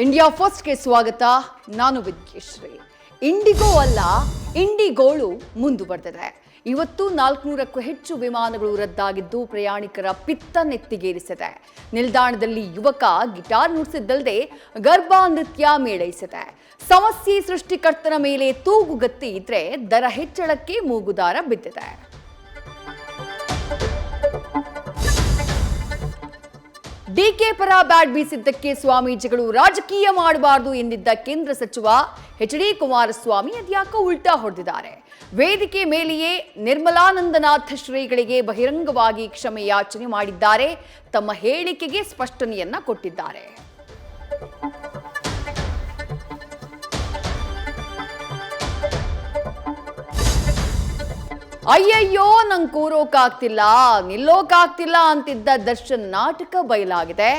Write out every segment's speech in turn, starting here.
India ಫಸ್ಟ್ಗೆ ಸ್ವಾಗತ. ನಾನು ವಿದ್ಯಶ್ರೀ. ಇಂಡಿಗೋ ಅಲ್ಲ, ಇಂಡಿಗೋಳು ಮುಂದುವರೆದಿದೆ. ಇವತ್ತು 400ಕ್ಕೂ ಹೆಚ್ಚು ವಿಮಾನಗಳು ರದ್ದಾಗಿದ್ದು ಪ್ರಯಾಣಿಕರ ಪಿತ್ತ ನೆತ್ತಿಗೇರಿಸಿದೆ. ನಿಲ್ದಾಣದಲ್ಲಿ ಯುವಕ ಗಿಟಾರ್ ನುಡಿಸಿದ್ದಲ್ಲದೆ ಗರ್ಭಾ ನೃತ್ಯ ಮೇಳೈಸಿದೆ. ಸಮಸ್ಯೆ ಸೃಷ್ಟಿಕರ್ತನ ಮೇಲೆ ತೂಗುಗತ್ತಿ ಇದ್ರೆ ದರ ಹೆಚ್ಚಳಕ್ಕೆ ಮೂಗುದಾರ ಬಿದ್ದಿದೆ. ಡಿಕೆ ಪರ ಬ್ಯಾಟ್ ಬೀಸಿದ್ದಕ್ಕೆ ಸ್ವಾಮೀಜಿಗಳು ರಾಜಕೀಯ ಮಾಡಬಾರದು ಎಂದಿದ್ದ ಕೇಂದ್ರ ಸಚಿವ ಎಚ್.ಡಿ. ಕುಮಾರಸ್ವಾಮಿ ಅದ್ಯಾಕೋ ಉಲ್ಟಾ ಹೊಡೆದಿದ್ದಾರೆ. ವೇದಿಕೆ ಮೇಲೆಯೇ ನಿರ್ಮಲಾನಂದನಾಥ ಶ್ರೀಗಳಿಗೆ ಬಹಿರಂಗವಾಗಿ ಕ್ಷಮೆ ಯಾಚನೆ ಮಾಡಿದ್ದಾರೆ. ತಮ್ಮ ಹೇಳಿಕೆಗೆ ಸ್ಪಷ್ಟನೆಯನ್ನ ಕೊಟ್ಟಿದ್ದಾರೆ. ಅಯ್ಯಯ್ಯೋ ನಂಗೆ ಕೂರೋಕಾಗ್ತಿಲ್ಲ, ನಿಲ್ಲೋಕಾಗ್ತಿಲ್ಲ ಅಂತಿದ್ದ ದರ್ಶನ್ ನಾಟಕ ಬಯಲಾಗಿದೆ.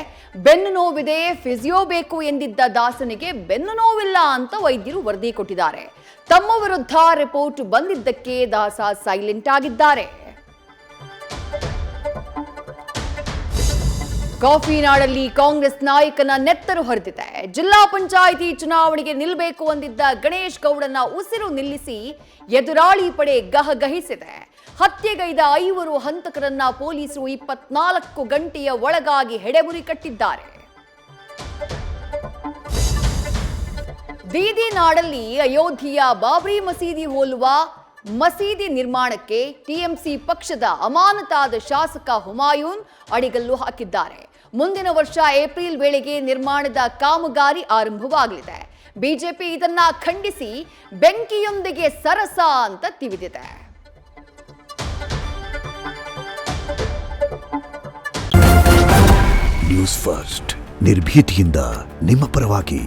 ಬೆನ್ನು ನೋವಿದೆ, ಫಿಸಿಯೋ ಬೇಕು ಎಂದಿದ್ದ ದಾಸನಿಗೆ ಬೆನ್ನು ನೋವಿಲ್ಲ ಅಂತ ವೈದ್ಯರು ವರದಿ ಕೊಟ್ಟಿದ್ದಾರೆ. ತಮ್ಮ ವಿರುದ್ಧ ರಿಪೋರ್ಟ್ ಬಂದಿದ್ದಕ್ಕೆ ದಾಸ ಸೈಲೆಂಟ್ ಆಗಿದ್ದಾರೆ. ಕಾಫಿ ನಾಡಲ್ಲಿ ಕಾಂಗ್ರೆಸ್ ನಾಯಕನ ನೆತ್ತರು ಹರಿದಿದೆ. ಜಿಲ್ಲಾ ಪಂಚಾಯಿತಿ ಚುನಾವಣೆಗೆ ನಿಲ್ಲಬೇಕು ಅಂದಿದ್ದ ಗಣೇಶ್ ಗೌಡನ ಉಸಿರು ನಿಲ್ಲಿಸಿ ಎದುರಾಳಿ ಪಡೆ ಗಹಗಹಿಸಿದೆ. ಹತ್ಯೆಗೈದ 5 ಹಂತಕರನ್ನ ಪೊಲೀಸರು 24 ಗಂಟೆಯ ಒಳಗಾಗಿ ಹೆಡೆಮುರಿ ಕಟ್ಟಿದ್ದಾರೆ. ಬೀದಿ ನಾಡಲ್ಲಿ ಅಯೋಧ್ಯೆಯ ಬಾಬ್ರಿ ಮಸೀದಿ ಹೋಲುವ ಮಸೀದಿ ನಿರ್ಮಾಣಕ್ಕೆ ಟಿಎಂಸಿ ಪಕ್ಷದ ಅಮಾನತಾದ ಶಾಸಕ ಹುಮಾಯೂನ್ ಅಡಿಗಲ್ಲು ಹಾಕಿದ್ದಾರೆ. ಮುಂದಿನ ವರ್ಷ ಏಪ್ರಿಲ್ ವೇಳೆಗೆ ನಿರ್ಮಾಣದ ಕಾಮಗಾರಿ ಆರಂಭವಾಗಲಿದೆ. ಬಿಜೆಪಿ ಇದನ್ನ ಖಂಡಿಸಿ ಬೆಂಕಿಯೊಂದಿಗೆ ಸರಸ ಅಂತ ತಿವಿದಿದೆ. ನ್ಯೂಸ್ ಫಸ್ಟ್ ನಿರ್ಭೀತಿಯಿಂದ ನಿಮ್ಮ ಪರವಾಗಿ.